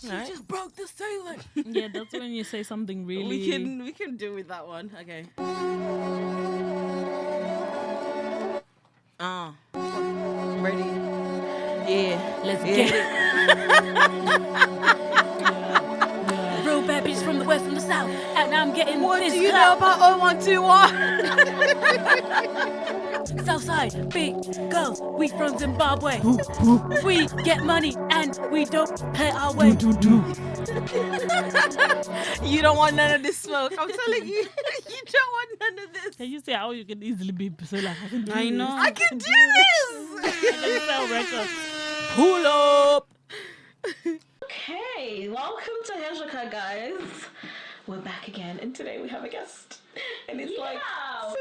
She just broke the ceiling. Yeah, that's when you say something really. We can do with that one. Okay. I'm ready. Yeah, let's get it. Real bad bitches from the west and the south, and I'm getting What this do you clout. know about 0121? Southside, big girls, we from Zimbabwe. We get money and we don't pay our way. You don't want none of this smoke. I'm telling you, you don't want none of this. Can you say how you can easily be so like I can do I this. know. I can do this. I can sell records. Pull up. Okay, welcome to Hezvo, guys. We're back again, and today we have a guest. And it's like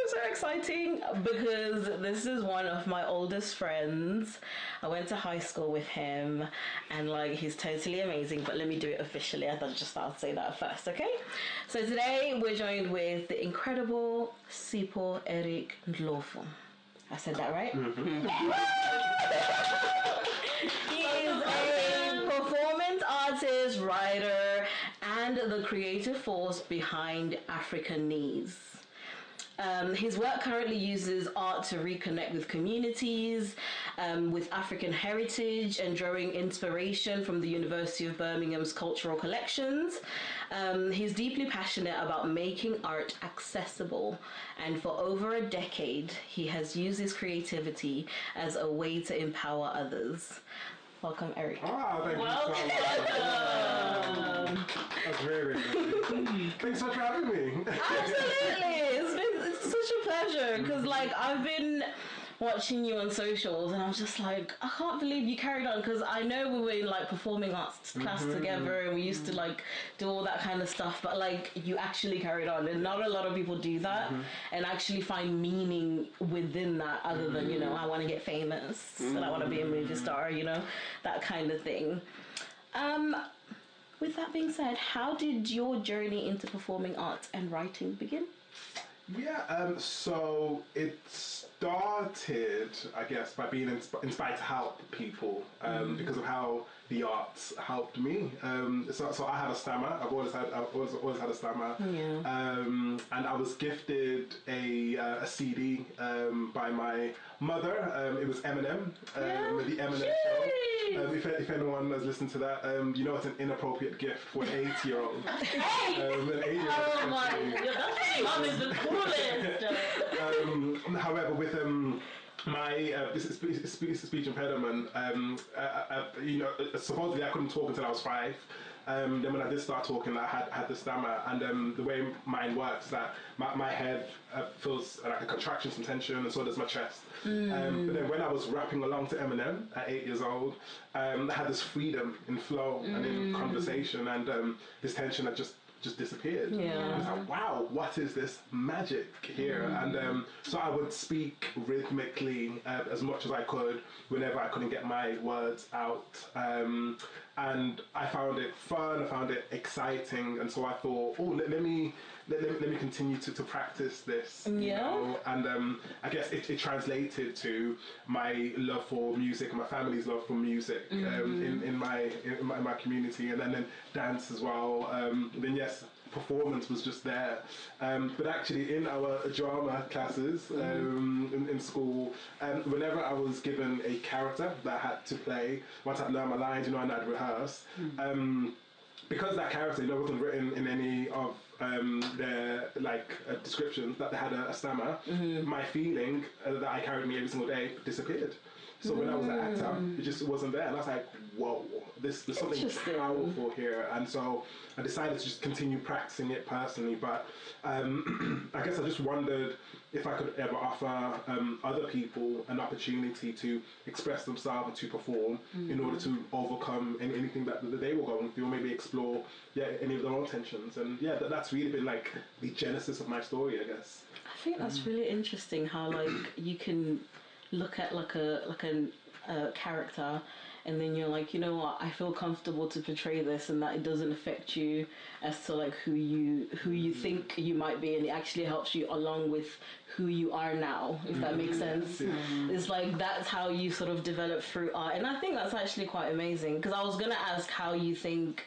so exciting because this is one of my oldest friends. I went to high school with him, and like he's totally amazing. But let me do it officially. I thought I'll say that first, okay? So today we're joined with the incredible Sipho Eric Ndlovu. I said that right? Mm-hmm. He is a performance artist, writer, and the creative force behind Africanise. His work currently uses art to reconnect with communities, with African heritage, and drawing inspiration from the University of Birmingham's cultural collections. He's deeply passionate about making art accessible, and for over a decade, he has used his creativity as a way to empower others. Welcome, Eric. Oh, thank you so much. That's very good. Thanks so much for having me. Absolutely, it's such a pleasure because like I've been watching you on socials and I was just like, I can't believe you carried on, because I know we were in like performing arts class together and we used to like do all that kind of stuff, but like you actually carried on, and not a lot of people do that and actually find meaning within that, other than, you know, I want to get famous and I want to be a movie star, you know, that kind of thing. With that being said, how did your journey into performing arts and writing begin? Yeah, so it started, I guess, by being inspired to help people because of how the arts helped me. So I had a stammer. I've always had a stammer. Yeah. And I was gifted a CD by my mother. It was Eminem, the Eminem show. If anyone has listened to that, you know it's an inappropriate gift for an 8-year-old. Oh my god, that mom is the coolest. However, with my speech impediment, you know, supposedly I couldn't talk until I was 5. Then when I did start talking, I had the stammer, and the way mine works, that my head feels like a contraction, some tension, and so does my chest. But then when I was rapping along to Eminem at 8 years old, I had this freedom in flow and in conversation, and this tension had just disappeared. Yeah. I was like, wow, what is this magic here? And so I would speak rhythmically as much as I could whenever I couldn't get my words out. And I found it fun, I found it exciting, and so I thought, oh, let me continue to practice this. You know? And I guess it translated to my love for music, my family's love for music in my community, and then dance as well. Then yes, performance was just there. But actually in our drama classes in school, whenever I was given a character that I had to play, once I'd learned my lines, you know, and I'd rehearse, because that character, you know, wasn't written in any of their descriptions that they had a stammer, my feeling that I carried me every single day disappeared. So when I was an actor, it just wasn't there, and I was like, whoa, there's something powerful here. And so I decided to just continue practicing it personally, but I guess I just wondered if I could ever offer other people an opportunity to express themselves and to perform in order to overcome anything that they were going through, or maybe explore any of their own tensions. And that's really been like the genesis of my story, I guess. I think that's really interesting how like you can look at like a character and then you're like, you know what, I feel comfortable to portray this, and that it doesn't affect you as to like who you think you might be, and it actually helps you along with who you are now, if that makes sense. It's like that's how you sort of develop through art, and I think that's actually quite amazing, because I was gonna ask how you think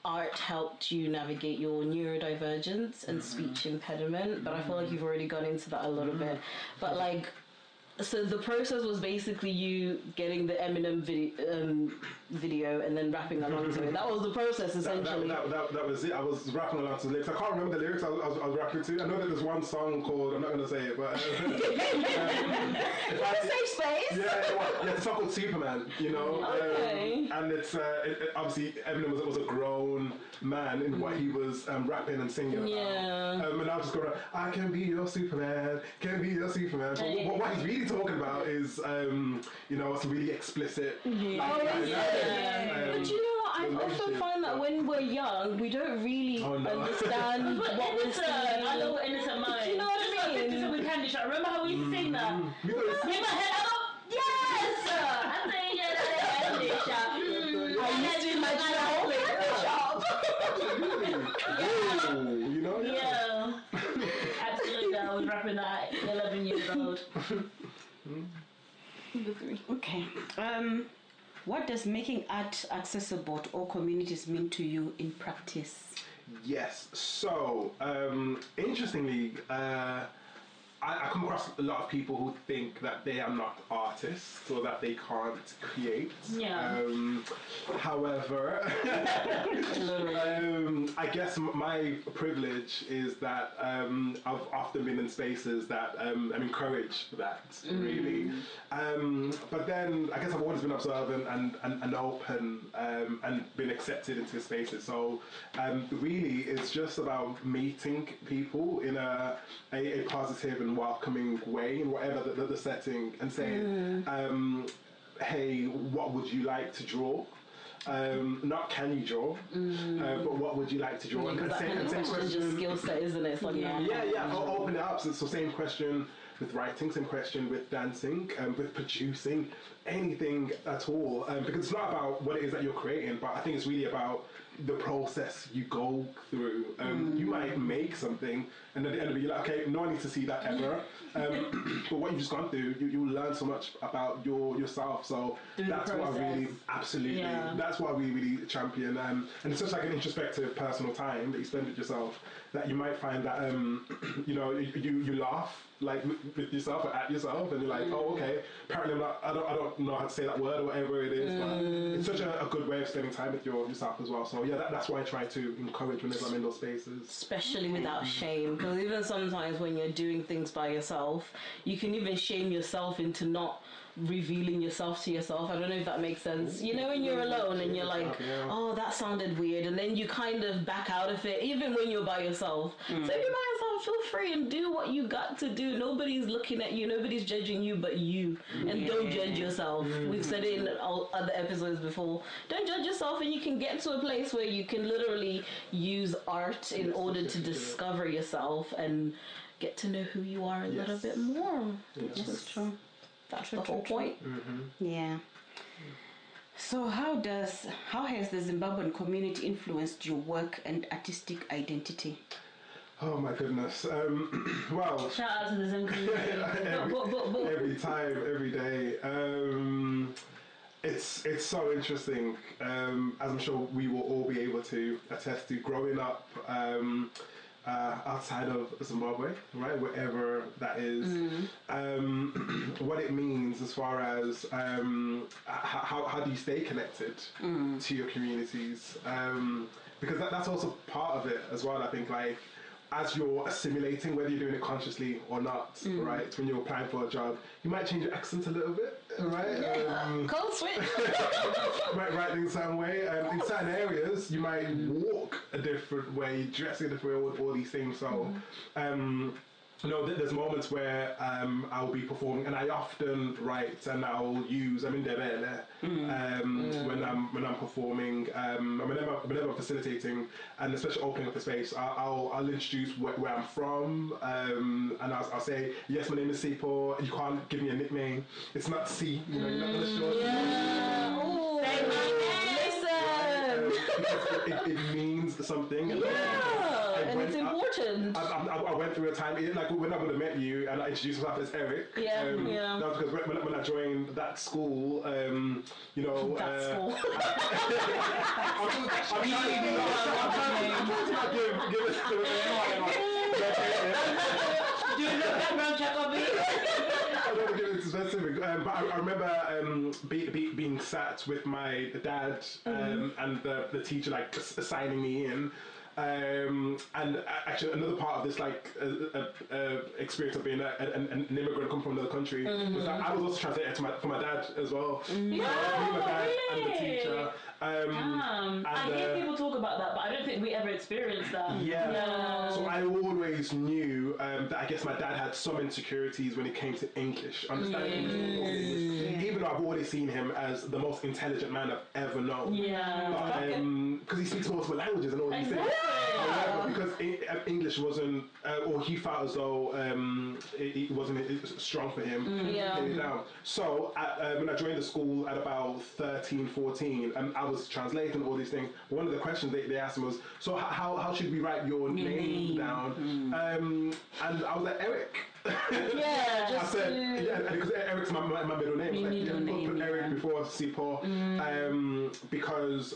art helped you navigate your neurodivergence and speech impediment, but I feel like you've already gone into that a little bit. But like, so the process was basically you getting the Eminem video and then rapping along to it. That was the process, essentially. That was it. I was rapping along to the lyrics. I can't remember the lyrics I was rapping to. I know that there's one song called, I'm not going to say it, but... safe space. Yeah, it's a song called Superman, you know? Okay. And it's obviously Eminem was a grown man in what he was rapping and singing about. And I was just going, I can be your Superman, can be your Superman. But what he's really talking about is, you know, some really explicit. But you know what? I often find that when we're young, we don't really understand what we're saying. I know what innocent mind. Do you know what I mean? With Candy Shot. Remember how we used to sing that? In my head, I go, yes! I'm saying Candy Shot. I used to imagine a whole shop. You know? Yeah. Absolutely, I was rapping that at 11 years old. Okay. What does making art accessible to all communities mean to you in practice? Yes. So, interestingly, I come across a lot of people who think that they are not artists or that they can't create. Yeah. However, I guess my privilege is that I've often been in spaces that I'm encouraged that, really. But then I guess I've always been observant and open and been accepted into spaces. So really, it's just about meeting people in a positive and welcoming way in whatever the setting, and saying, hey, what would you like to draw? Not can you draw, but what would you like to draw? Yeah, and that same, kind of question. just skill set, isn't it? It's like, Open it up. So same question with writing, same question with dancing, with producing, anything at all. Because it's not about what it is that you're creating, but I think it's really about the process you go through. You might make something, and at the end of it, you're like, okay, no one needs to see that ever. But what you've just gone through, you learn so much about yourself. So that's what I really, absolutely, that's what I really champion. And it's such like an introspective, personal time that you spend with yourself, that you might find that, you know, you laugh like with yourself or at yourself, and you're like, oh, okay, apparently I don't know how to say that word or whatever it is, but it's such a good way of spending time with yourself as well. So yeah, that's why I try to encourage whenever I'm in those spaces. Especially without shame, because even sometimes when you're doing things by yourself, you can even shame yourself into not revealing yourself to yourself. I don't know if that makes sense. You know, when you're alone and you're like, oh, that sounded weird, and then you kind of back out of it, even when you're by yourself. So if you're by yourself, feel free and do what you got to do. Nobody's looking at you, nobody's judging you but you. And don't judge yourself. We've said it in all other episodes before. Don't judge yourself, and you can get to a place where you can literally use art in order to discover yourself and get to know who you are a little bit more. Which is true. That's the whole point. Yeah. So how has the Zimbabwean community influenced your work and artistic identity? Oh my goodness. Well, Shout out to the Zim community. every time, every day. It's so interesting, as I'm sure we will all be able to attest to, growing up outside of Zimbabwe, right, wherever that is, what it means as far as how do you stay connected to your communities, because that's also part of it as well. I think, like, as you're assimilating, whether you're doing it consciously or not, right? When you're applying for a job, you might change your accent a little bit, right? Code switch. Might write things a certain way. In certain areas, you might walk a different way, dress a different way, all these things. So, you know, there's moments where I'll be performing, and I often write and I'll use, I'm in Ndebele when I'm performing, whenever I'm facilitating, and especially opening up a space, I'll introduce where I'm from, and I'll say, yes, my name is Sipho. You can't give me a nickname. It's not C. You know, you're not gonna show. Yeah. Oh, say my name. Listen. It means something. And it's important. I went through a time, like when I would have met you and I introduced myself as Eric. Yeah. That was because when I joined that school, you know. That school. I'm trying to not give it to Do you know background check on me? I don't want to give it specific, but I remember being sat with my dad and the teacher like assigning me in. And actually, another part of this experience of being an immigrant come from another country was that I was also translated for my dad as well. Me, my dad, and the teacher. I hear people talk about that, but I don't think we ever experienced that. Yeah. So I always knew that I guess my dad had some insecurities when it came to English, understanding English, even though I've always seen him as the most intelligent man I've ever known. Because he speaks multiple languages and all these things. However, because English wasn't, or he felt as though it wasn't strong for him. Down. So when I joined the school at about 13, 14, and I was translating all these things, one of the questions they asked me was, so how should we write your name down? And I was like, Eric. I said, because Eric's my middle name. Put Eric before Sipho, because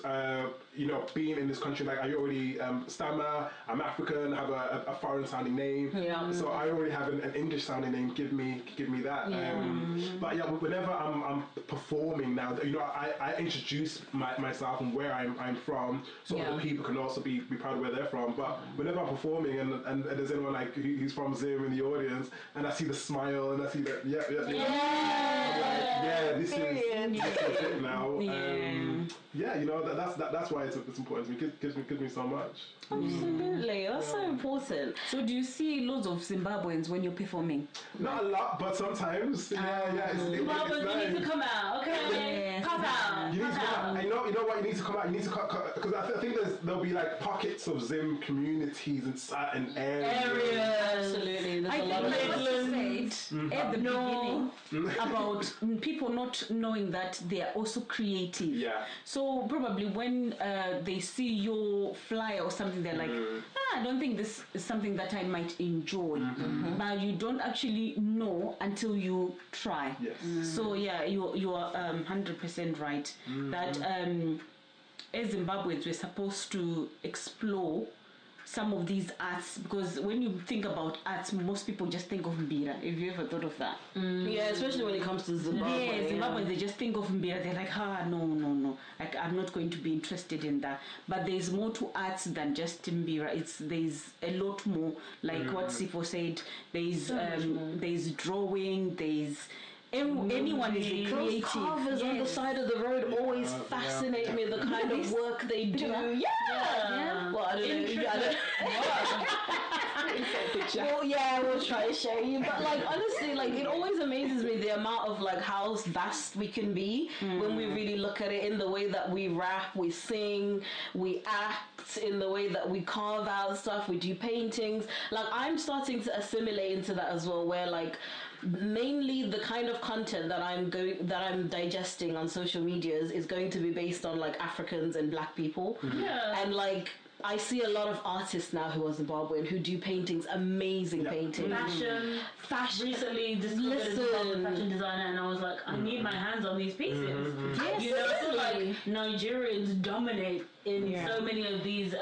you know, being in this country, like I already stammer, I'm African, have a foreign sounding name, so I already have an English sounding name. Give me that. But yeah, whenever I'm performing now, you know, I introduce myself and where I'm from, so other people can also be proud of where they're from. But whenever I'm performing and there's anyone like who's from Zim in the audience, and I see the smile and I see that, this is it now. You know, that's why it's important to me. It gives me so much. Absolutely, that's so important. So do you see loads of Zimbabweans when you're performing? Not a lot, but sometimes. Zimbabweans, you need to come out, okay? Pop out. You need to come out. You know what? You need to come out. You need to because I think there'll be like pockets of Zim communities in certain areas. Absolutely, there's a lot of said at the beginning about people not knowing that they are also creative. Yeah. So probably when they see your flyer or something, they're like, I don't think this is something that I might enjoy. But you don't actually know until you try. Yes. So yeah, you are 100% right that as Zimbabweans we're supposed to explore some of these arts, because when you think about arts, most people just think of Mbira. Have you ever thought of that? Yeah, especially when it comes to Zimbabwe. Yeah, Zimbabwe, they just think of Mbira. They're like, no. Like, I'm not going to be interested in that. But there's more to arts than just Mbira. There's a lot more. Like what Sipho said, there's drawing, there's... anyone is a creative. Those carvers on the side of the road always fascinate me, the kind of work they do. Well, I don't know. We'll try to show you. But like, honestly, like, it always amazes me the amount of like how vast we can be when we really look at it, in the way that we rap, we sing, we act, in the way that we carve out stuff, we do paintings. Like, I'm starting to assimilate into that as well, where like mainly the kind of content that I'm digesting on social media is going to be based on like Africans and Black people. And like, I see a lot of artists now who are Zimbabwean who do paintings, amazing paintings. Fashion. Recently discovered a fashion designer, and I was like, I need my hands on these pieces. Yes, you know, I feel like Nigerians dominate in so many of these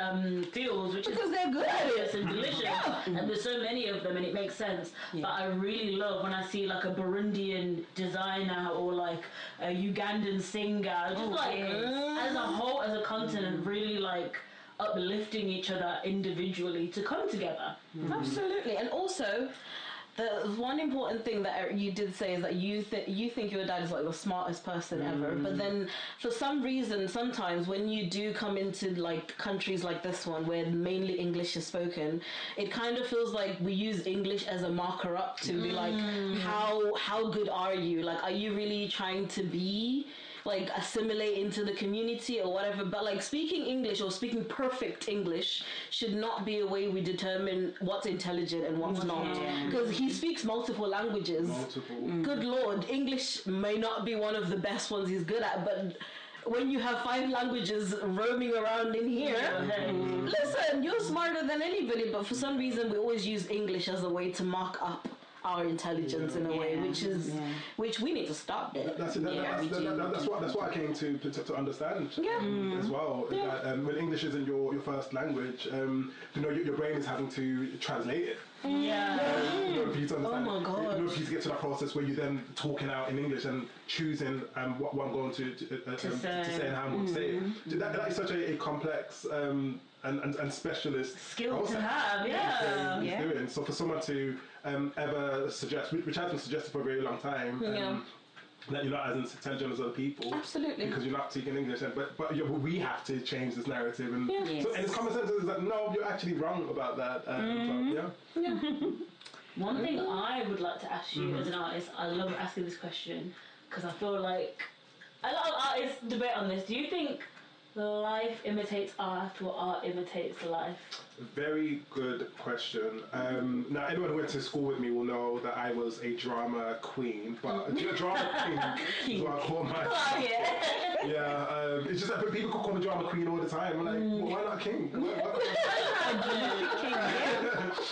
fields, which because they're good at it and delicious, and there's so many of them, and it makes sense. But I really love when I see like a Burundian designer or like a Ugandan singer, just as a whole, as a continent, really like uplifting each other individually to come together. Absolutely. And also, the one important thing that you did say is that you think your dad is like the smartest person ever, but then for some reason sometimes when you do come into like countries like this one where mainly English is spoken, it kind of feels like we use English as a marker up to be like, how good are you? Like, are you really trying to be like assimilate into the community or whatever. But like speaking English or speaking perfect English should not be a way we determine what's intelligent and what's not. Because he speaks multiple languages. Good Lord, English may not be one of the best ones he's good at, but when you have 5 languages roaming around in here, listen, you're smarter than anybody, but for some reason we always use English as a way to mark up our intelligence in a way, which we need to stop that. That's what I came to understand as well. That, when English isn't your first language, your brain is having to translate it. For you to understand. Oh my God. For you to get to that process where you're then talking out in English and choosing what I'm going to say and how I'm going to say it. That is such a complex and specialist skill to have, doing. So for someone to ever suggest, which has been suggested for a very long time, that you're not as intelligent as other people, absolutely, because you're not speaking English, but we have to change this narrative, and so and it's common sense is that no, you're actually wrong about that. One thing I would like to ask you as an artist, I love asking this question because I feel like a lot of artists debate on this. Do you think life imitates art or art imitates life? Very good question. Now, anyone who went to school with me will know that I was a drama queen, but a drama king is what I call myself. It's just that people could call me drama queen all the time. I'm like, why not king?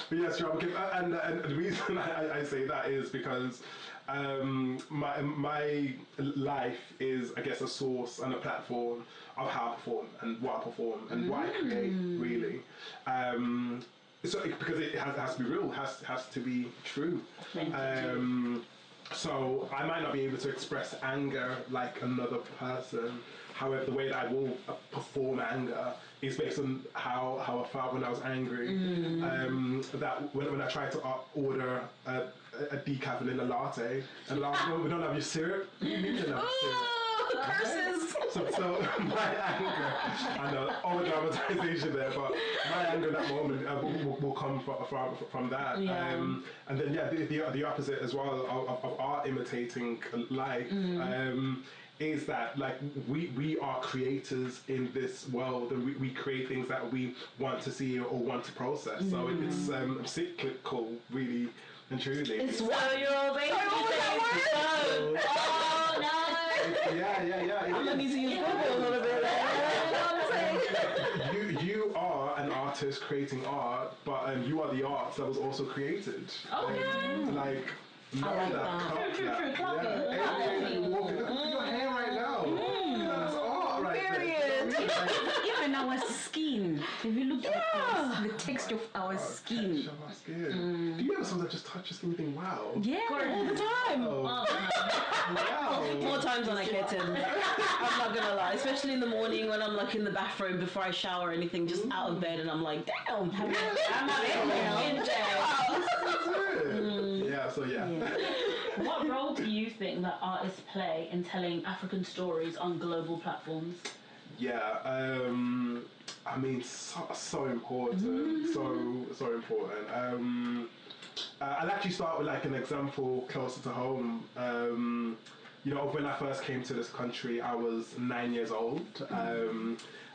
But yes, drama king. And the reason I say that is because my life is, I guess, a source and a platform of how I perform and what I perform and what I create, really. Because it has to be real, has to be true. So I might not be able to express anger like another person. However, the way that I will perform anger is based on how I felt when I was angry. That when I tried to order a decaf vanilla latte, and we don't have your syrup. You don't have syrup. Curses! So my anger, I know, over dramatization there, but my anger in that moment will come from that. And then the opposite as well of art imitating life. Is that like we are creators in this world, and we create things that we want to see or want to process. So it's cyclical, really and truly. It's what you're basically I'm gonna need to use Google a little bit. You are an artist creating art, but you are the art that was also created. Like. I like that. True. Clock it. Look at your hair right now. That's art right there. Even our skin. If you look at the texture of our skin. Texture of our skin. Do you ever sometimes just touch your skin and think, wow? Yeah, all the time. Wow. More times than I care to admit. I'm not gonna lie, especially in the morning when I'm like in the bathroom before I shower or anything, just out of bed, and I'm like, damn, I'm in What role do you think that artists play in telling African stories on global platforms? I mean, so important, so important. I'll actually start with like an example closer to home. When I first came to this country, I was 9 years old.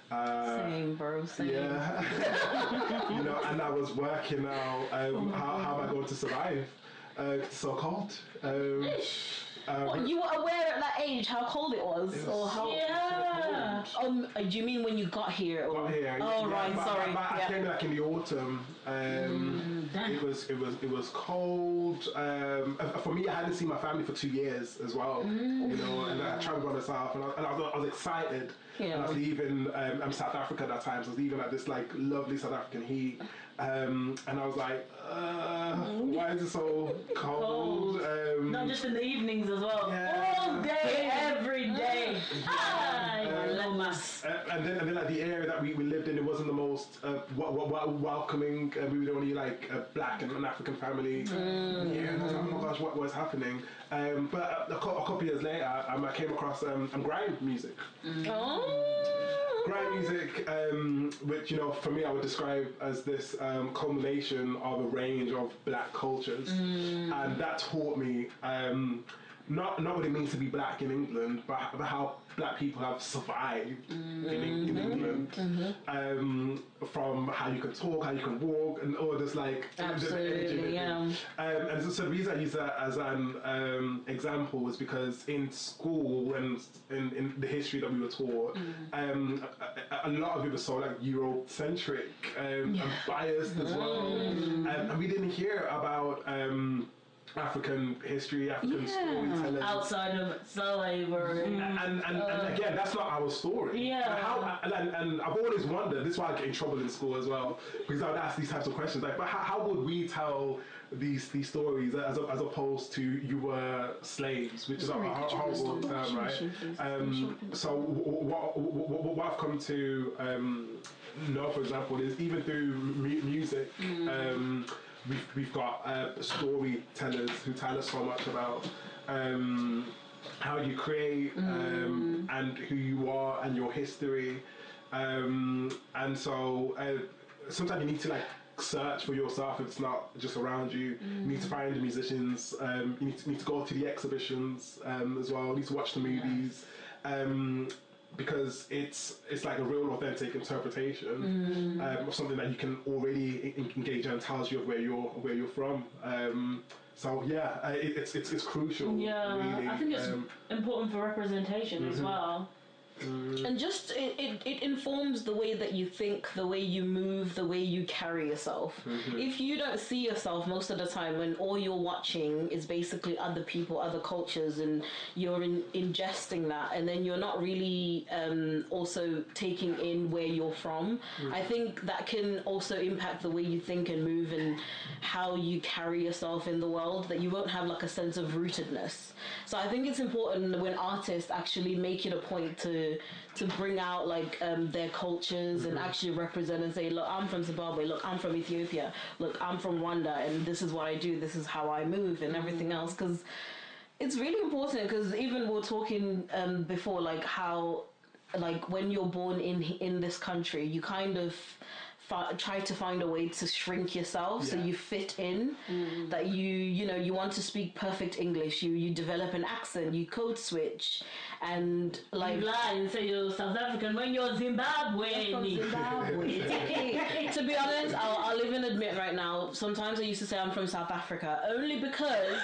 Same, bro. Same. Yeah. And I was working out how am I going to survive? It's so cold. You were aware at that age how cold it was, or how? Yeah. Do you mean when you got here? Or? Got here. Oh right, sorry. I came back in the autumn. It was cold. For me, I hadn't seen my family for 2 years as well. And I traveled by myself, and I was excited. And I was leaving South Africa at that time. So I was leaving at this like lovely South African heat. And I was like, why is it so cold? Not just in the evenings as well. Yeah. All day, every day. And then like the area that we lived in, it wasn't the most welcoming. We were only like a black and an African family. And I was like, oh my gosh, what was happening? But a couple of years later, I came across grime music. Grime music, which for me I would describe as this culmination of a range of black cultures, and that taught me not what it means to be black in England, but how black people have survived in England. From how you can talk, how you can walk, and all this like absolutely, and so the reason I use that as an example was because in school and in the history that we were taught, a lot of it was so like Eurocentric and biased as well, and we didn't hear about African history, African storytelling outside of slavery, and again, that's not our story. Yeah. And I've always wondered. This is why I get in trouble in school as well, because I would ask these types of questions like, but how would we tell these stories as opposed to you were slaves, which is a horrible term, right? So what I've come to know, for example, is even through music. We've got storytellers who tell us so much about how you create and who you are and your history, and so sometimes you need to like search for yourself if it's not just around you. You need to find the musicians. You need to go to the exhibitions as well. You need to watch the movies. Because it's like a real authentic interpretation of something that you can already engage in and tells you of where you're from. So yeah, it's crucial. Yeah, really. I think it's important for representation as well. And just it informs the way that you think, the way you move, the way you carry yourself. If you don't see yourself most of the time, when all you're watching is basically other people, other cultures, and you're ingesting that, and then you're not really also taking in where you're from, I think that can also impact the way you think and move and how you carry yourself in the world, that you won't have like a sense of rootedness. So I think it's important when artists actually make it a point to bring out like their cultures and actually represent and say, look, I'm from Zimbabwe, look, I'm from Ethiopia, look, I'm from Rwanda, and this is what I do, this is how I move and everything else, because it's really important. Because even we were talking before, like how like when you're born in this country, you kind of try to find a way to shrink yourself so you fit in, that you want to speak perfect English, you develop an accent, you code switch, and like You lie and say you're South African when you're Zimbabwean. from Zimbabwe. To be honest, I'll even admit right now, sometimes I used to say I'm from South Africa only because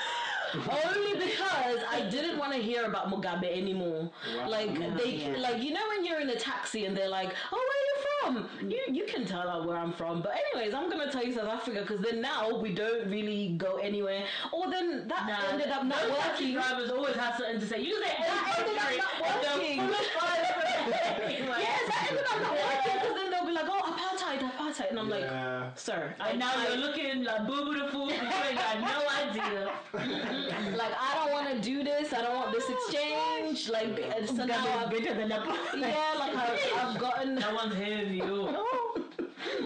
I didn't want to hear about Mugabe anymore. Like like you know when you're in a taxi and they're like, oh, where are you from? You can tell out where I'm from. But anyways, I'm gonna tell you South Africa, because then now we don't really go anywhere. Or then that ended up not working. Drivers always have something to say. You can say That ended up not working. Yes, that ended up not working, because then they'll be like, oh, apartheid, and I'm like, sir, And now you're looking like boo-boo the fool, and you ain't got no idea. like I don't want to do this. I don't want this exchange. Like so now better than that. like I've gotten. That one's heavy.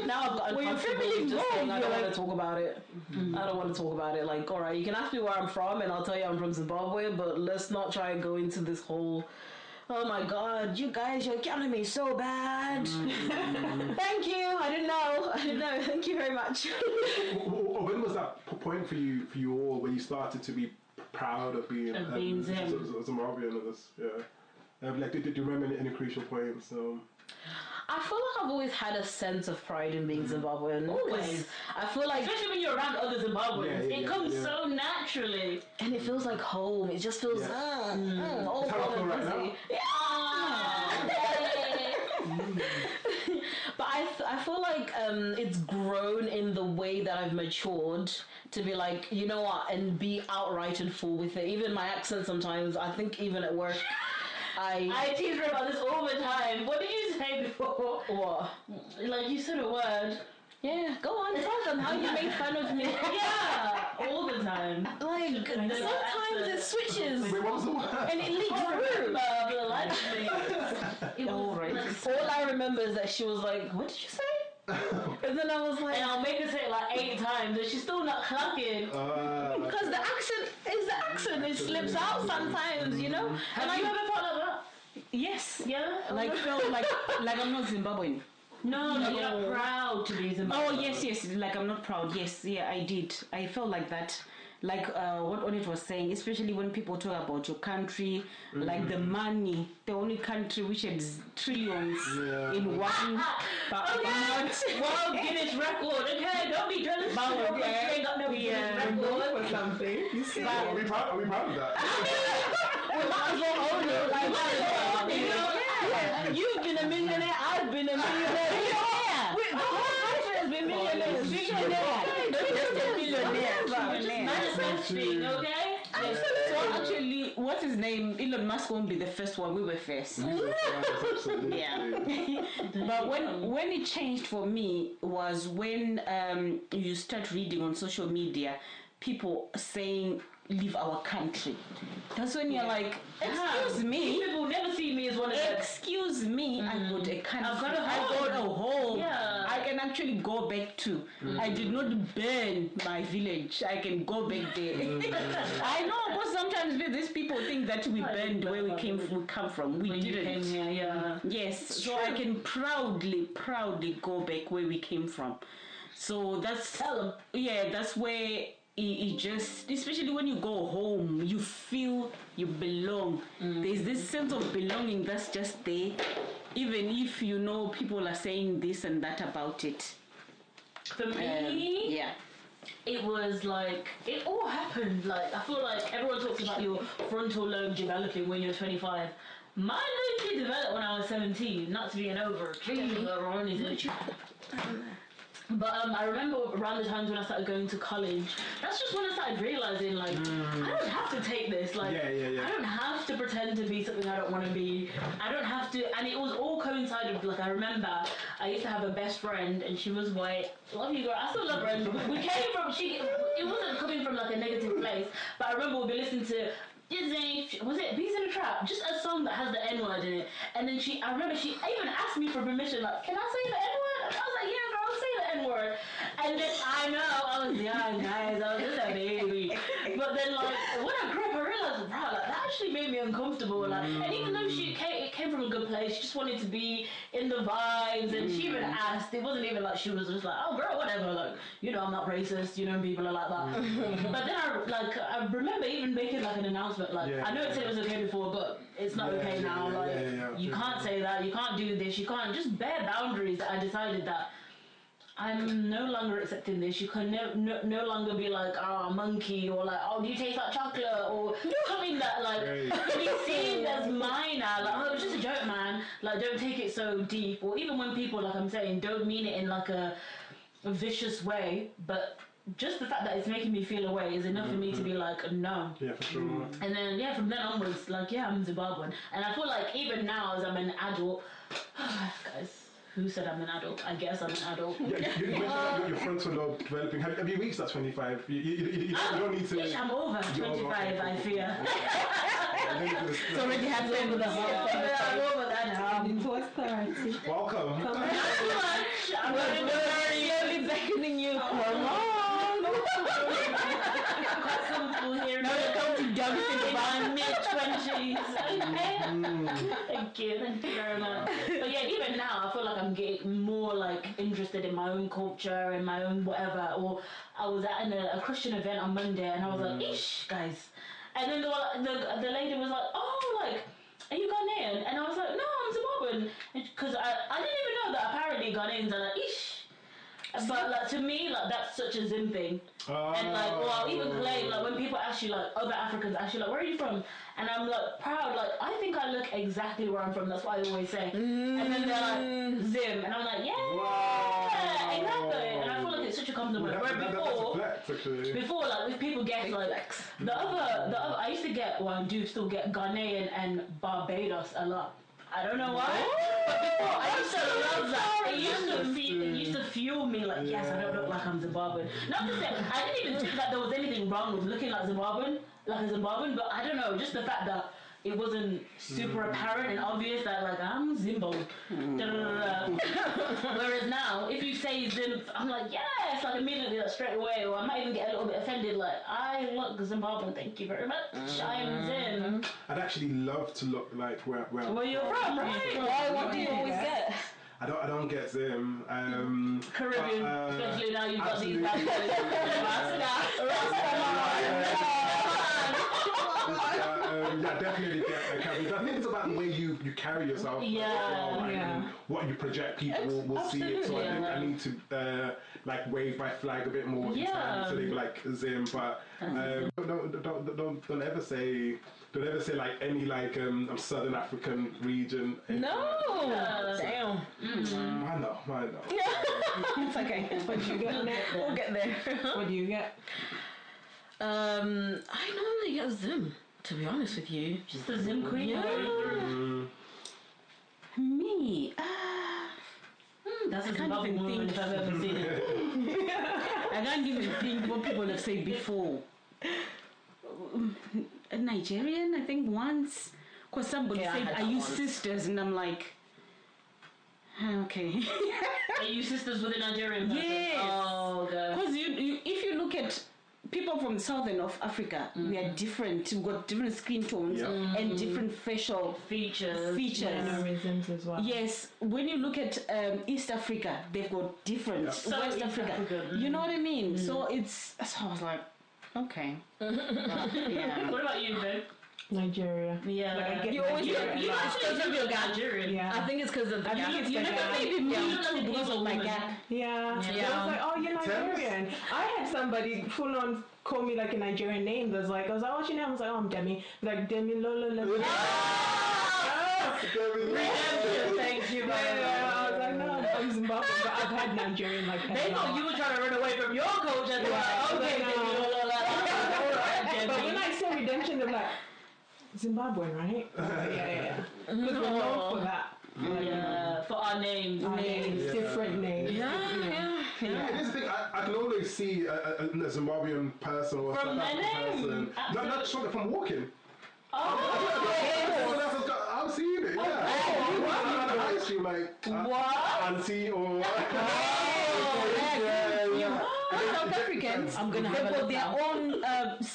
Now I've gotten comfortable with just saying I don't want to talk about it. I don't want to talk about it. Like, all right, you can ask me where I'm from, and I'll tell you I'm from Zimbabwe, but let's not try and go into this whole. Oh my God, you guys, you're killing me so bad. Thank you. I didn't know. Thank you very much. When was that point for you all when you started to be proud of being Zimbabwean of this? Yeah. Like, did you remember any crucial points? I feel like I've always had a sense of pride in being Zimbabwean. Always. I feel like, especially when you're around other Zimbabweans, it comes so naturally. And it feels like home. It just feels all warm and fuzzy. But I feel like it's grown in the way that I've matured to be like, you know what, and be outright and full with it. Even my accent sometimes, I think even at work, I tease her about this all the time. What did you say before? What? Like, you said a word. Yeah, go on, tell them how you make fun of me. Yeah, all the time. Like, sometimes it switches. Wait, what was the word? And it leaks through. All I remember is that she was like, what did you say? And then I was like... And I'll make her say it like 8 times, and she's still not clucking. Because the accent is the accent. It slips out sometimes, you know? Have you ever felt like that? Yes. Yeah? Like felt like I'm not Zimbabwean. No, you're not proud to be Zimbabwean. Oh yes, like I'm not proud. Yes, yeah, I did. I felt like that. like what Onit was saying, especially when people talk about your country, like the money, the only country which has trillions in one. But World Guinness record, okay? Don't be jealous. But ain't got no Guinness record or something. You see? Are we proud of that? You've been a millionaire. I've been a millionaire. The whole country has been millionaires. Manifesting, okay? So actually, what's his name? Elon Musk won't be the first one. We were first. Yeah. But when it changed for me was when you start reading on social media, people saying leave our country. That's when you're like, excuse me. People never see me as one of them. Excuse me, I got a country. I've got a home. Yeah. I can actually go back to. I did not burn my village. I can go back there. I know, but sometimes these people think that we burned where we come from. We didn't. Came here, yeah. Yes, so I can proudly go back where we came from. So that's that's where it just, especially when you go home, you feel you belong. There's this sense of belonging that's just there, even if you know people are saying this and that about it. For me, it was like, it all happened. Like, I feel like everyone talks about your frontal lobe developing when you're 25. Mine literally developed when I was 17, not to be an overachiever or anything. But I remember around the times when I started going to college, that's just when I started realizing, like, I don't have to take this. Like, I don't have to pretend to be something I don't want to be. I don't have to, and it was all coincided. Like, I remember I used to have a best friend, and she was white. Love you, girl. I still love her. We came from, it wasn't coming from, like, a negative place, but I remember we'd be listening to Disney, was it Bees in a Trap? Just a song that has the N-word in it. And then I remember she even asked me for permission, like, can I say the N-word? And I was like, yeah, girl, say the N-word. And then I know, I was young, guys, I was just a baby. But then, like, when I grew up, I realized, bro, like, that actually made me uncomfortable. Like, and even though it came from a good place, she just wanted to be in the vibes, and she even asked. It wasn't even like she was just like, oh, girl, whatever, like, you know, I'm not racist, you know, people are like that. But then I remember even making, like, an announcement, like, I know it said it was okay before, but it's not okay now. Like, you can't say that, you can't do this, you can't, just bare boundaries that I decided that I'm no longer accepting this. You can no longer be like, oh, monkey, or like, oh, do you taste like chocolate, or something that, like, can be seen as minor, like, oh, it's just a joke, man, like, don't take it so deep. Or even when people, like I'm saying, don't mean it in like a vicious way, but just the fact that it's making me feel away is enough for me to be like, no. Yeah, for sure. And then, from then onwards, like, I'm Zimbabwean. And I feel like even now, as I'm an adult, guys, who said I'm an adult? I guess I'm an adult. You mentioned your frontal lobe developing. Have you reached that 25? You don't need to... I'm over 25, I fear. It's already happened with the whole thing. I'm over that now. Welcome. We're slowly beckoning you. Come on. Now you come to jump into my mid-20s. Thank you very much. But yeah, even now I feel like I'm getting more like interested in my own culture and my own whatever. Or I was at a Christian event on Monday and I was like, ish, guys. And then the lady was like, oh, like, are you Ghanaian? And I was like, no, I'm Zimbabwean. Because I didn't even know that apparently Ghanaians are like, ish. But like to me, like that's such a Zim thing. And like, or I'll even claim like when people ask you, like other Africans ask you, like, where are you from? And I'm like proud, like I think I look exactly where I'm from. That's what I always say. And then they're like Zim, and I'm like, yeah, exactly. And I feel like it's such a compliment. Where before, like if people guess like the other, I used to get, well, I do still get Ghanaian and Barbados a lot. I don't know why, but before I used to love that. It used to fuel me like, yes, I don't look like I'm Zimbabwean. Not to say, I didn't even think that there was anything wrong with looking like a Zimbabwean, but I don't know, just the fact that it wasn't super apparent and obvious that like I'm Zimbo. Whereas now, if you say Zim, I'm like, yes, like immediately, like straight away, or I might even get a little bit offended, like I look Zimbabwean, thank you very much. I'm Zim. I'd actually love to look like where you're from, right? Why? What do you always get? I I don't get Zim. Caribbean, especially now you've got these absolutely. Yeah, definitely get a character. I think it's about the way you carry yourself as well, and what you project. People will see it. So I think I need to like wave my flag a bit more each time, so they be like Zim. But don't ever say. Don't ever say like any like Southern African region. No, damn. I know. It's okay. What do you get? We'll get there. What do you get? I normally get Zim, to be honest with you. Just the Zim queen. Yeah. Me? That's a can't Zimbabwean even woman think. if I've ever seen it. I can't even think what people have said before. A Nigerian, I think once, because somebody said, "Are you sisters?" And I'm like, okay. Are you sisters with a Nigerian person? Yes. Oh, okay. Because if you look at people from southern of Africa, we are different. We've got different skin tones and different facial Features. Mannerisms as well. Yes, when you look at East Africa, they've got different. So West East Africa, Africa, you know what I mean? So so I was like, okay. Yeah. What about you, babe? Nigeria. Yeah. You always get You it's because of your gap. Nigerian. Yeah. I think it's because of the gap. it's You the never gap. maybe me Yeah. too because of my gap. Yeah. Yeah. I was like, oh, you're Nigerian. I had somebody full on call me like a Nigerian name. I was like, oh, what's your name? I was like, oh, I'm Demi. Like, Demi Lola. Thank you, I was like, no, I'm Zimbabwean, but I've had Nigerian like They thought you were trying to run away from your culture. They're like, okay, No. But when I say redemption, they're like, Zimbabwean, right? I was like, yeah. Because we're known for that. Yeah, for our names. Our names, different names. Yeah. Yeah, it is the thing. I can always see a Zimbabwean person or a From South their African name. person. Not just from walking. Oh, I've seen it. Yeah. On the high street, like auntie or. South Africans, I'm gonna have they've got a look their now. own.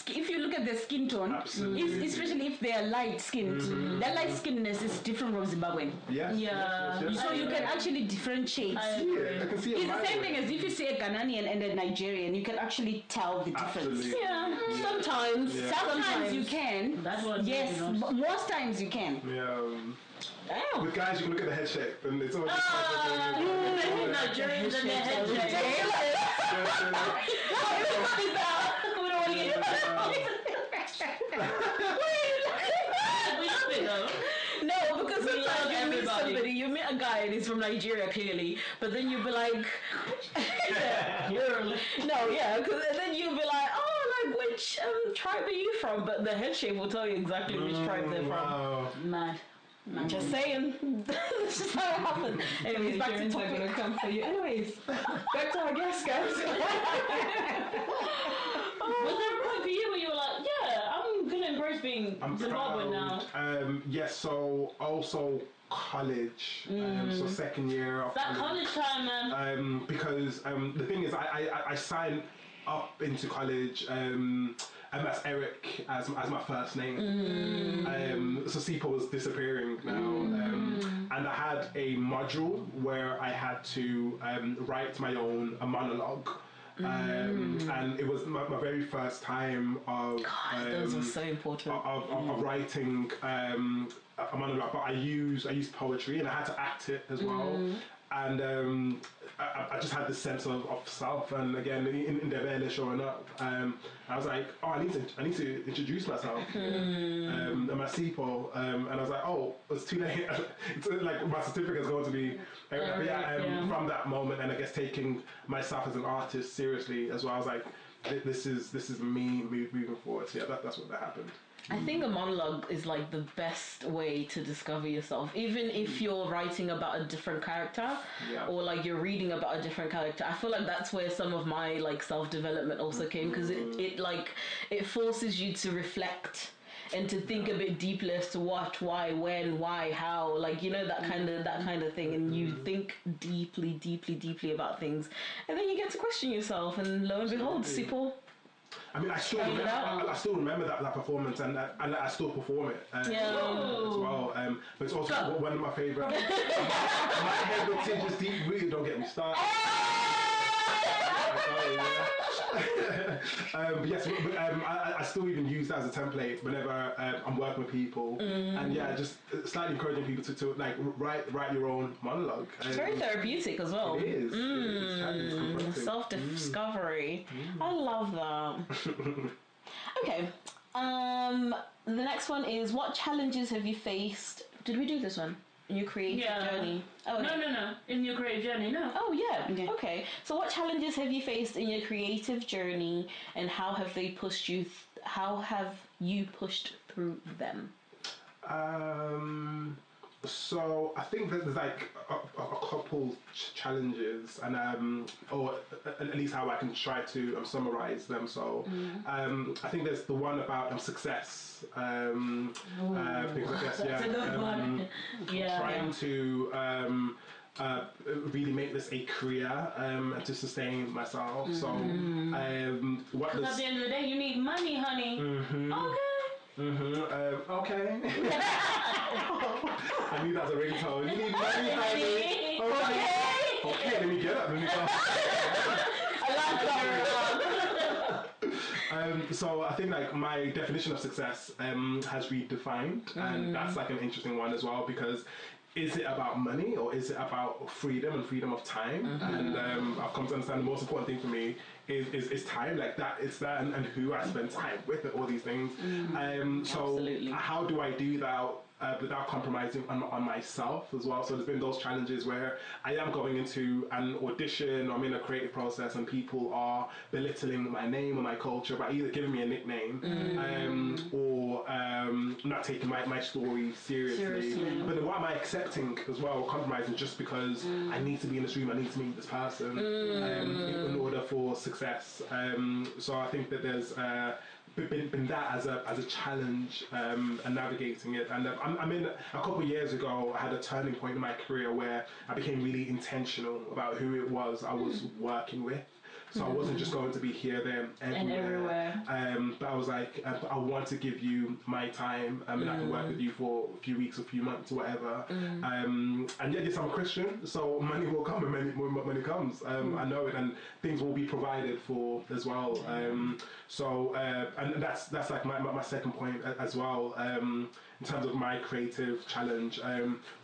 If you look at their skin tone, Absolutely. especially if they are light skinned, their light skinnedness is different from Zimbabwean. Yes. Yeah. Yes. So you can actually differentiate. I can see it. It's the same thing as if you say a Ghanaian and a Nigerian, you can actually tell the difference. Absolutely. Yeah, sometimes. Yeah. Sometimes you can. That's what Yes, but most times you can. Yeah. Damn. With guys, you can look at the head shape, and it's always. Nigerians and their head shape. We don't want to get We love it though. No, because We love sometimes you meet everybody. somebody, you meet a guy and he's from Nigeria clearly, but then you'll be like, no, yeah, and then you'll be like, oh, like which tribe are you from? But the head shape will tell you exactly which tribe they're from. Wow. Mad. Just saying, this is how it happened. Anyways, back to Nigerians are topic. going to come for you. Anyways, back to our guest, guys. Was there a point for you where you were like, yeah, I'm gonna embrace being Zimbabwean now? Yes. So also college. So second year of That college time, man. because the thing is, I signed up into college. As Eric as my first name. So Sipho was disappearing now, and I had a module where I had to write my own monologue. And it was my very first time of Those were so important. of writing a monologue, but I used poetry and I had to act it as well. And I just had this sense of self, and again in the Vele showing up, I was like, oh, I need to introduce myself, and my Sipho, and I was like, oh, it's too late. It's like my certificate is going to be, from that moment, and I guess taking myself as an artist seriously as well. I was like, this is me moving forward. So yeah, that's what happened. I think a monologue is like the best way to discover yourself, even if you're writing about a different character or like you're reading about a different character. I feel like that's where some of my like self-development also came, because it forces you to reflect and to think a bit deeply as to what, why, when, why, how, like, you know, that kind of thing, and you think deeply about things, and then you get to question yourself, and lo and behold, Sipho I mean, I still remember that performance, and I still perform it as well. But it's also one of my favourite. My head got tinges deep. Really, don't get me started. But yes, I still even use that as a template whenever I'm working with people, and just slightly encouraging people to like write your own monologue. It's very therapeutic as well. It is. Self-discovery. I love that. Okay. The next one is, what challenges have you faced? Did we do this one? In your creative journey? Oh, okay. No. In your creative journey, no. Oh, yeah. Okay. So what challenges have you faced in your creative journey, and how have they pushed you? How have you pushed through them? So I think that there's like a couple challenges, and or at least how I can try to summarize them. So I think there's the one about success. Because I guess that's a good one. Trying to really make this a career and to sustain myself. So because at the end of the day, you need money, honey. Okay. I knew that was a ringtone. You need money, honey. Okay, let me get up. Let me go. I like that. So I think like my definition of success has redefined, and that's like an interesting one as well, because is it about money or is it about freedom and freedom of time? And I've come to understand the most important thing for me is time, like that. It's that and who I spend time with, and all these things. So Absolutely. how do I do that without compromising on myself as well? So there's been those challenges where I am going into an audition, or I'm in a creative process, and people are belittling my name or my culture by either giving me a nickname or not taking my story seriously. But then what am I accepting as well, or compromising just because I need to be in this room, I need to meet this person in order for success. So I think that there's been that as a challenge and navigating it. And I mean, a couple of years ago, I had a turning point in my career where I became really intentional about who it was I was working with. So I wasn't just going to be here, there, everywhere. But I was like, I want to give you my time, and I can work with you for a few weeks, a few months, whatever. And yes, I'm a Christian, so money will come when money comes. I know it, and things will be provided for as well. So and that's like my second point as well. In terms of my creative challenge,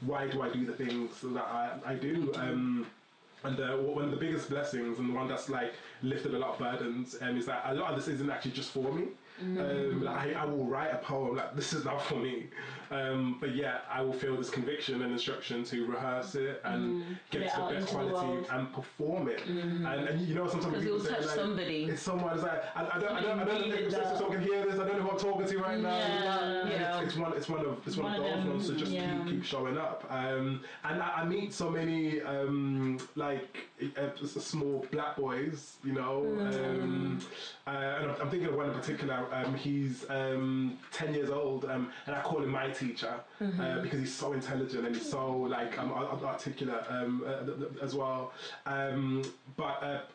why do I do the things that I do? And one of the biggest blessings, and the one that's like lifted a lot of burdens, is that a lot of this isn't actually just for me. I will write a poem like, this is not for me, but yeah, I will feel this conviction and instruction to rehearse it and get it to the best quality and perform it. And you know, sometimes people say, like, somebody. It's someone. It's like I don't know if someone can hear this. I don't know who I'm talking to right now. It's one of those ones. So just keep showing up. And I meet so many like small black boys, you know. And I'm thinking of one in particular. He's 10 years old, and I call him my teacher because he's so intelligent and he's so like articulate as well. But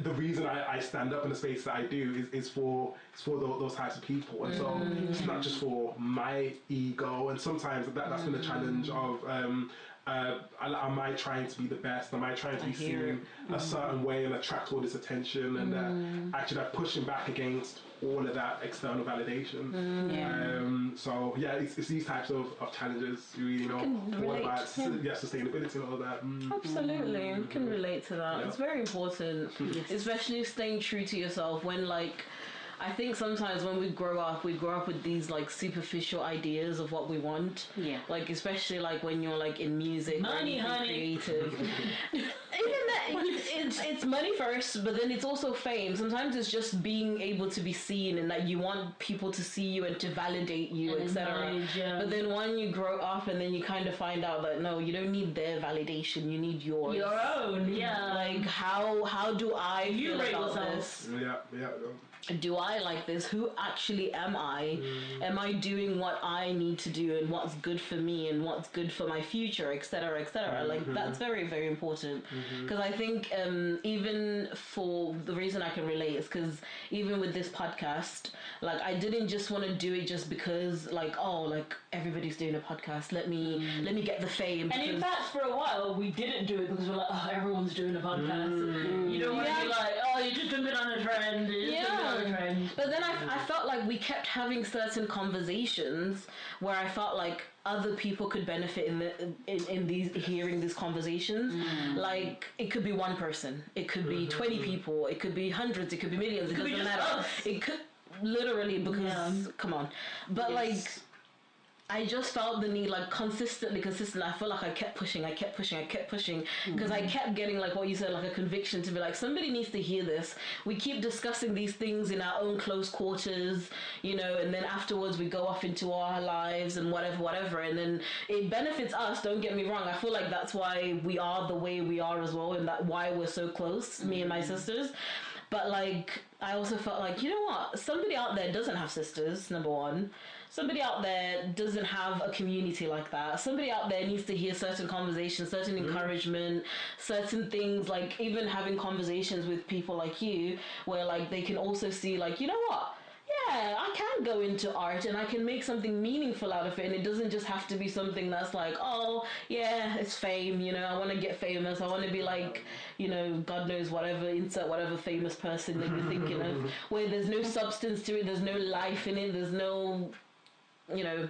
the reason I stand up in the space that I do is for those types of people, and so it's not just for my ego. And sometimes that's been a challenge of. Am I trying to be the best? Am I trying to be seen a certain way and attract all this attention? And actually, I'm pushing back against all of that external validation. So yeah, it's these types of challenges. You know, all about sustainability and all that. Absolutely, you can relate to that. It's very important, especially staying true to yourself when like. I think sometimes when we grow up with these like superficial ideas of what we want. Yeah. Like especially like when you're like in music, money, honey, creative. Even that, it's money first, but then it's also fame. Sometimes it's just being able to be seen, and that you want people to see you and to validate you, etc. But then when you grow up, and then you kind of find out that no, you don't need their validation. You need yours. Your own. Yeah. Like how do I feel about this? Yeah. Do I like this? Who actually am I? Am I doing what I need to do and what's good for me and what's good for my future, etc., etc.? Like that's very, very important, because I think even for the reason I can relate is because even with this podcast, like I didn't just want to do it just because like everybody's doing a podcast. Let me get the fame. And in fact, for a while we didn't do it because we're like, oh, everyone's doing a podcast. You don't want to be like, oh, you're just jumping on a trend. But then I felt like we kept having certain conversations where I felt like other people could benefit in these hearing these conversations. Like it could be one person, it could be 20 people, it could be hundreds, it could be millions. It doesn't matter. It could literally because come on, but like. I just felt the need, like, consistently. I feel like I kept pushing because I kept getting, like what you said, like a conviction to be like, somebody needs to hear this. We keep discussing these things in our own close quarters, you know, and then afterwards we go off into our lives and whatever, and then it benefits us, don't get me wrong. I feel like that's why we are the way we are as well, and that why we're so close, me and my sisters. But, like, I also felt like, you know what? Somebody out there doesn't have sisters, number one. Somebody out there doesn't have a community like that. Somebody out there needs to hear certain conversations, certain encouragement, certain things, like even having conversations with people like you where like they can also see like, you know what? Yeah, I can go into art and I can make something meaningful out of it, and it doesn't just have to be something that's like, oh, yeah, it's fame, you know, I want to get famous, I want to be like, you know, God knows whatever, insert whatever famous person that you're thinking of, where there's no substance to it, there's no life in it, there's no, you know,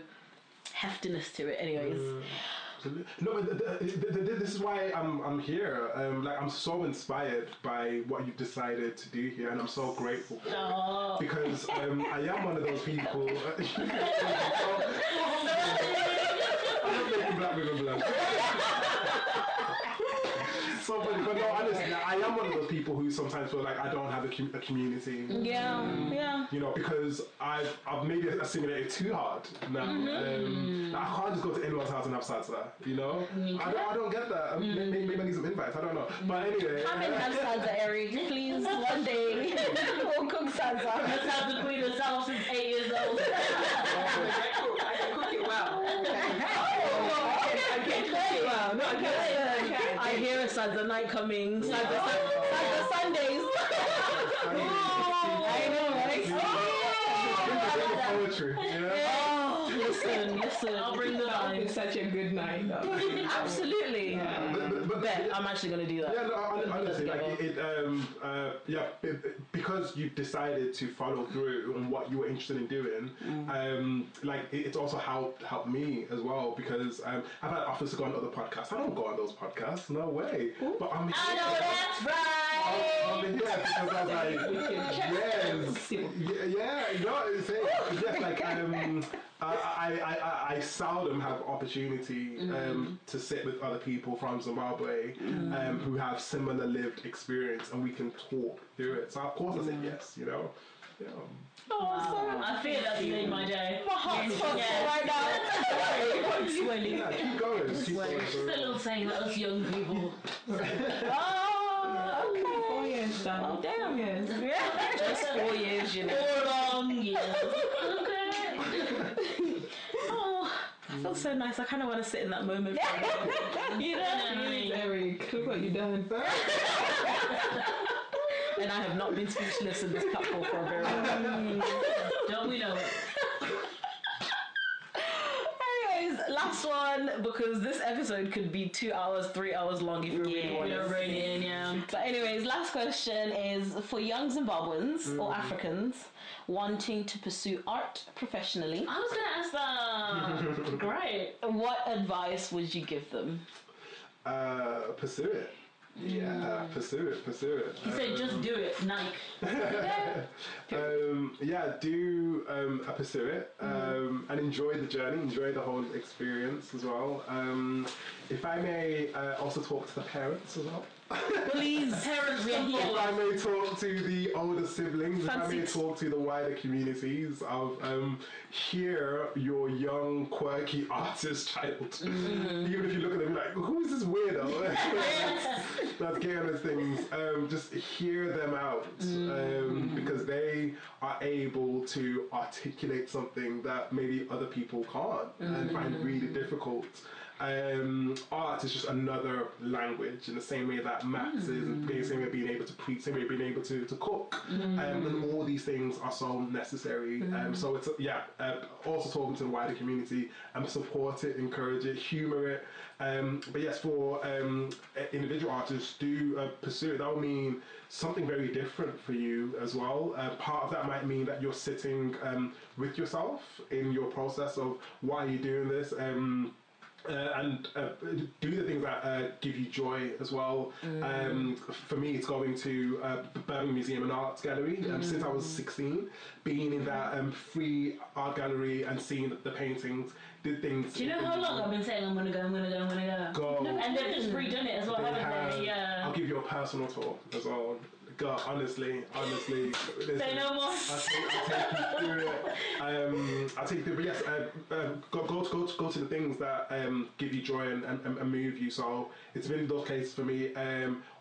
heftiness to it anyways. No, but this is why I'm here. Like I'm so inspired by what you've decided to do here, and I'm so grateful because I am one of those people. I'm not making black women blush. So, but no, honestly, I am one of those people who sometimes feel like I don't have a community. Yeah. You know, because I've maybe assimilated too hard now. I can't just go to anyone's house and have salsa. You know, I don't get that. Maybe I need some invites. I don't know. But anyway, come and have salsa, Eric. Please, one day we'll cook salsa. Let's have the queen herself since 8 years old. I can cook it well. I can cook it well. No, I can. I hear a salsa night coming. Salsa Sundays. I know, right? poetry. Listen. I'll bring the vibe. It's such a good night, though. Absolutely. But Bet I'm actually gonna do that. Yeah, no, honestly, like because you've decided to follow through on what you were interested in doing. Like it's also helped me as well because I've had offers to go on other podcasts. I don't go on those podcasts, no way. But I'm here. I know that's right. I'm here because I was like, yes, like I seldom have opportunity to sit with other people from Zimbabwe who have similar lived experience, and we can talk through it. So of course I said yes, you know. Yeah. I feel that's made my day. My heart's right now. Swelling. Yeah, keep going. Just a little saying that us young people. Oh, okay. 4 years done. Oh, damn. 4 years. Yeah. Just 4 years, you know. 4 long years. Oh, I feel so nice. I kind of want to sit in that moment. You know? Eric, look what you done. And I have not been speechless in this platform for a very long time. Don't we know it? Anyways, last one, because this episode could be 2 hours, 3 hours long if you really want it. But anyways, last question is for young Zimbabweans or Africans wanting to pursue art professionally. I was going to ask that. Great. What advice would you give them? Pursue it. Yeah, pursue it. He said just do it, Nike. Pursue it and enjoy the journey, enjoy the whole experience as well. If I may also talk to the parents as well. Please, parents, we are here. If I may talk to the older siblings, if I may talk to the wider communities of hear your young, quirky artist child. Even if you look at them like, who is this weirdo? That's getting on those things. Just hear them out because they are able to articulate something that maybe other people can't and find really difficult. art is just another language in the same way that maths is, and the same way being able to preach, same way being able to cook, and all these things are so necessary. So it's also talking to the wider community and support it, encourage it, humour it. But yes, for individual artists, do pursue it. That will mean something very different for you as well. Part of that might mean that you're sitting with yourself in your process of why are you doing this, and do the things that give you joy as well. For me, it's going to the Birmingham Museum and Arts Gallery. Since I was 16, being in that free art gallery and seeing the paintings, did things. Do you know how long I've been saying I'm gonna go? Go. And they've just redone it as well, haven't they? Yeah. I'll give you a personal tour as well. God, honestly. Say no more. I'll take you through it. I'll take you through, but yes, go to the things that give you joy and move you. So it's been those cases for me.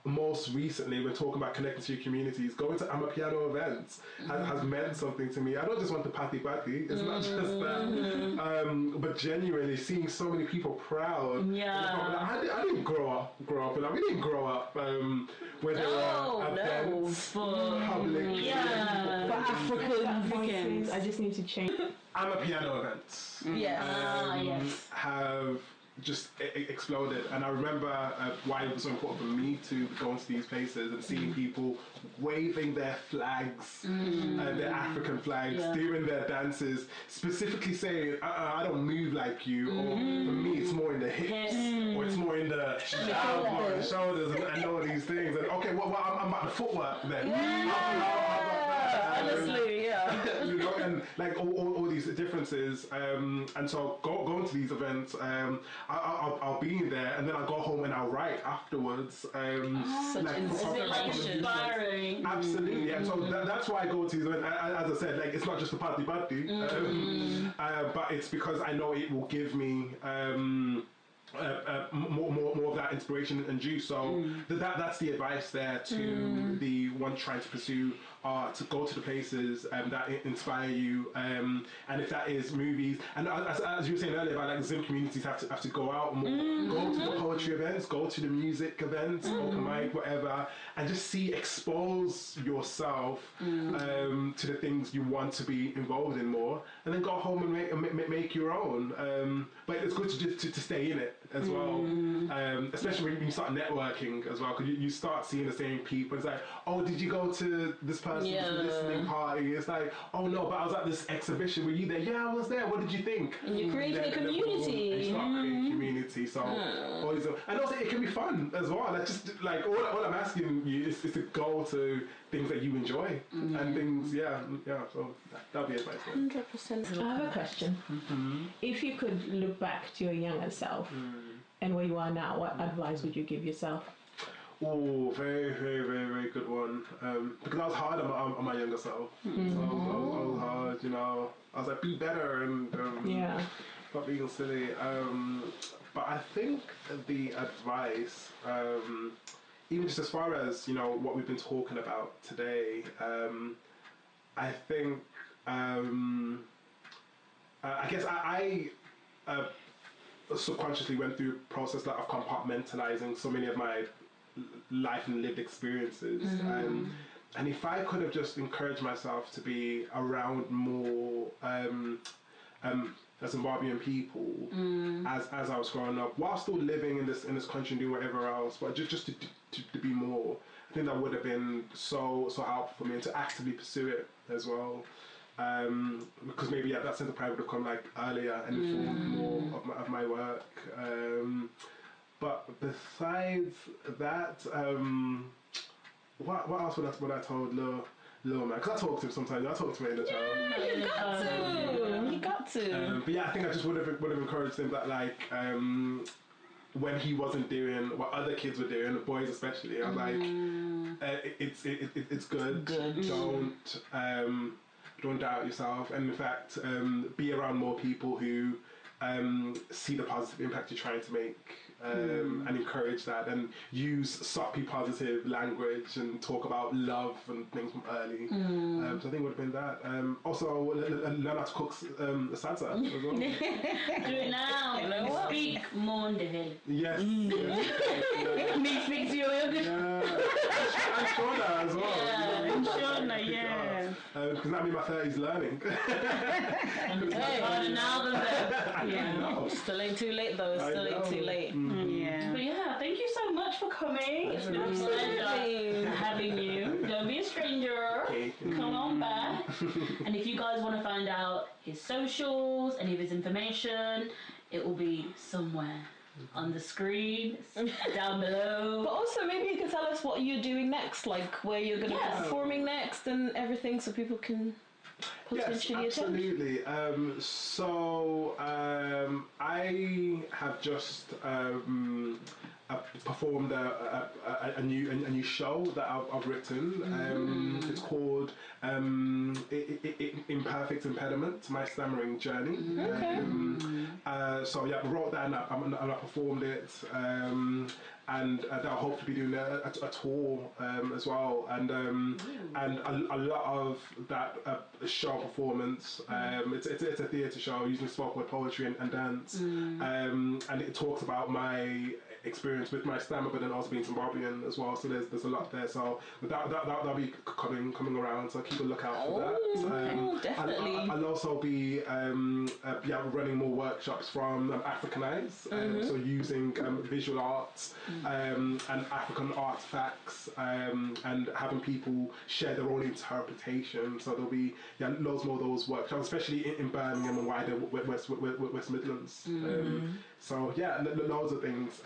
Most recently, we're talking about connecting to your communities. Going to Amapiano events has meant something to me. I don't just want the party. It's not just that. But genuinely seeing so many people proud. Yeah. I didn't grow up. We didn't grow up where there were events, public. Yeah. For Africans. I just need to change. Amapiano events. Yes. Have just exploded, and I remember why it was so important for me to go into these places and seeing people waving their flags, their African flags, doing their dances, specifically saying, I don't move like you, or for me it's more in the hips, or it's more in the shoulders, and all these things. And okay, well I'm about the footwork then. Honestly, you know, and like all these differences, and so going to these events, I'll be in there, and then I'll go home and I'll write afterwards. Like inspiring. Absolutely, and so that's why I go to these events. As I said, like it's not just for party, but it's because I know it will give me more of that inspiration and juice. So that's the advice there to the one trying to pursue art, to go to the places that inspire you, and if that is movies, and as you were saying earlier about like Zim communities have to go out more, go to the poetry events, go to the music events, open mic, whatever, and just expose yourself to the things you want to be involved in more, and then go home and make your own. But it's good to stay in it as well, especially when you start networking as well, because you start seeing the same people. It's like, oh, did you go to this person's listening party? It's like, oh no, but I was at this exhibition. Were you there? Yeah, I was there. What did you think? And you create a community. And you start creating community. So always, and also it can be fun as well. Like just like all I'm asking you is to go to things that you enjoy and things. So that'll be advice. 100%. I have a question. If you could look back to your younger self and where you are now, what advice would you give yourself? Oh, very, very, very, very good one. Because I was hard on my younger self. So I was hard, you know. I was like, be better and not being silly. But I think the advice, even just as far as, you know, what we've been talking about today, I think, I guess I subconsciously went through a process of compartmentalizing so many of my life and lived experiences, and if I could have just encouraged myself to be around more Zimbabwean people as I was growing up, while still living in this country and doing whatever else, but just to be more, I think that would have been so helpful for me, and to actively pursue it as well. Because maybe that sense of pride would have come like earlier and informed more of my work. But besides that, what else would I told Lil man? Because I talk to him sometimes. I talk to him in the show. You got to. But yeah, I think I just would have encouraged him that like when he wasn't doing what other kids were doing, boys especially, I'm like, it's good. Don't doubt yourself, and in fact, be around more people who see the positive impact you're trying to make and encourage that, and use soppy positive language and talk about love and things from early. So I think it would have been that. Also, learn how to cook salsa as well. Do it now. You know what? Speak more in the hill. Yes. Me speak to you. And Shona as well. Yeah, you know, Shona, yeah. Because I'm in my 30s learning. Harder now than then. Yeah. Still ain't too late though. Still ain't too late. Yeah. But yeah, thank you so much for coming. It's been a pleasure having you. Don't be a stranger. Come on back. And if you guys want to find out his socials, any of his information, it will be somewhere on the screen, down But below. also, maybe you can tell us what you're doing next, like where you're going to be performing next and everything, so people can potentially Yes, attend. absolutely. I have just performed a new show that I've written. It's called Imperfect Impediment: My Stammering Journey. So yeah, I wrote that and I performed it. And I'll hope to be doing a tour as well, and a lot of that show performance. It's a theatre show using spoken word poetry and dance, and it talks about my experience with my stammer, but then also being Zimbabwean as well. So there's a lot there. So that'll be coming around. So keep a lookout for that. Definitely. I'll also be running more workshops from Africanise, so using visual arts. And African artifacts, and having people share their own interpretation. So there'll be loads more of those workshops, especially in Birmingham and wider West Midlands. So yeah, loads of things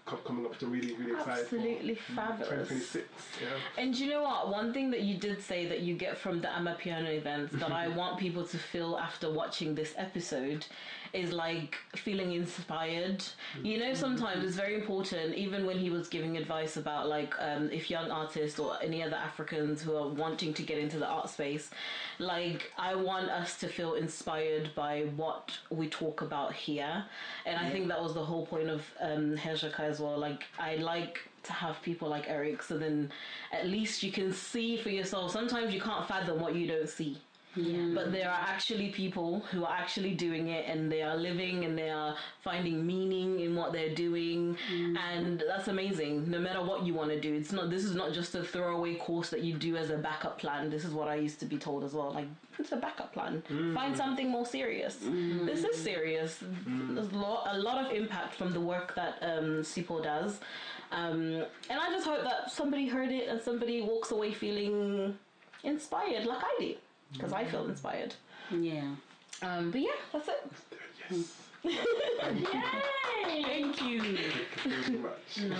coming up, which I'm really excited Absolutely for. fabulous. 2026. Yeah. And you know what? One thing that you did say that you get from the Amapiano events that I want people to feel after watching this episode is like feeling inspired. You know, sometimes it's very important, even when he was giving advice about like if young artists or any other Africans who are wanting to get into the art space, like I want us to feel inspired by what we talk about here. And I think that was the whole point of Hezvo as well. Like I like to have people like Eric, so then at least you can see for yourself. Sometimes you can't fathom what you don't see. But there are actually people who are actually doing it, and they are living and they are finding meaning in what they're doing, and that's amazing. No matter what you want to do, this is not just a throwaway course that you do as a backup plan. This is what I used to be told as well. Like, it's a backup plan. Find something more serious. This is serious. There's a lot of impact from the work that Sipho does, and I just hope that somebody heard it and somebody walks away feeling inspired like I did. Because I feel inspired. Yeah. But yeah, that's it. Yes. Yay! Thank you. Thank you very much.